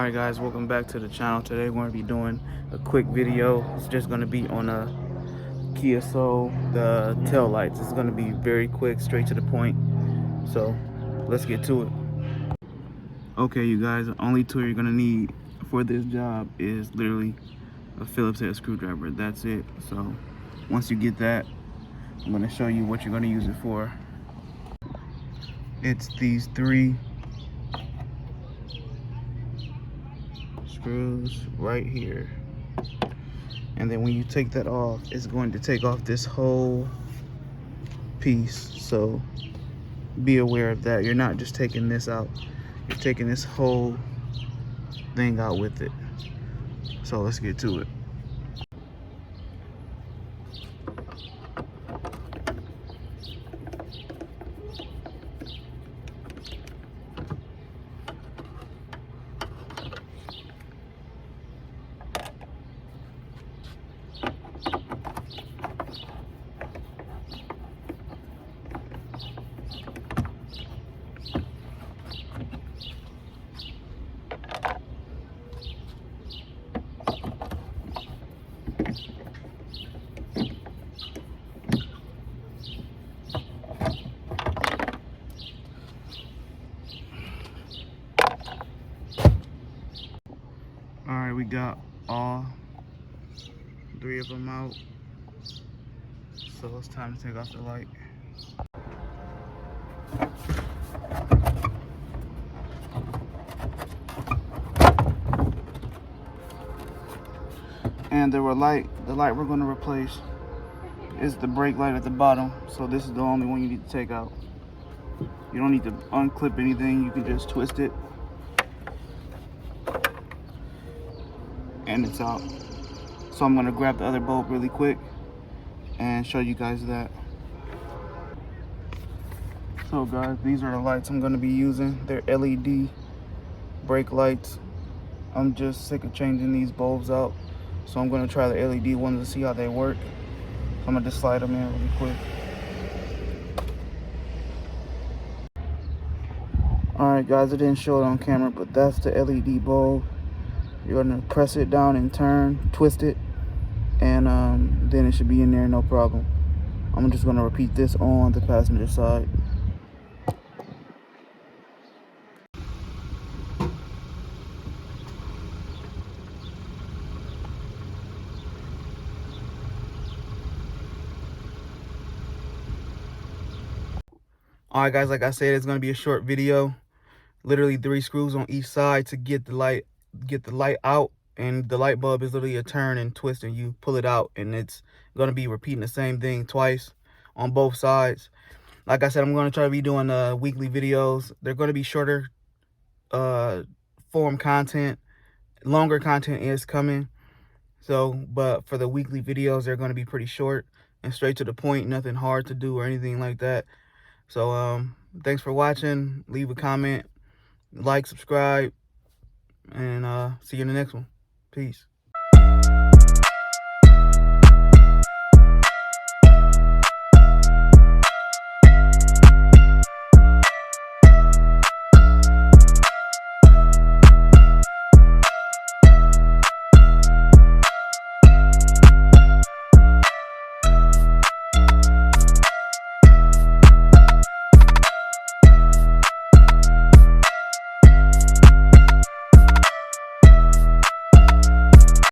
Alright guys, welcome back to the channel. Today we're going to be doing a quick video. It's just going to be on a Kia Soul, the tail lights. It's going to be very quick, straight to the point. So let's get to it. Okay you guys, the only tool you're going to need for this job is literally a Phillips head screwdriver. That's it. So once you get that, I'm going to show you what you're going to use it for. It's these three screws right here, and then when you take that off, it's going to take off this whole piece. So be aware of that. You're not just taking this out, you're taking this whole thing out with it. So let's get to it. Alright, we got all three of them out. So it's time to take off the light. And the light we're going to replace is the brake light at the bottom. So this is the only one you need to take out. You don't need to unclip anything, you can just twist it and it's out. So I'm going to grab the other bulb really quick and show you guys that. So guys, these are the lights I'm going to be using. They're LED brake lights. I'm just sick of changing these bulbs out, so I'm going to try the LED ones to see how they work. I'm going to just slide them in really quick. Alright guys, I didn't show it on camera, but that's the LED bulb. You're going to press it down and turn, twist it, and then it should be in there, no problem. I'm just going to repeat this on the passenger side. Alright guys, like I said, it's going to be a short video. Literally 3 screws on each side to get the light out, and the light bulb is literally a turn and twist, and you pull it out, and it's going to be repeating the same thing twice on both sides. Like I said, I'm going to try to be doing weekly videos. They're going to be shorter form content. Longer content is coming, so but for the weekly videos, they're going to be pretty short and straight to the point, nothing hard to do or anything like that. So thanks for watching. Leave a comment, like, subscribe, and see you in the next one. Peace.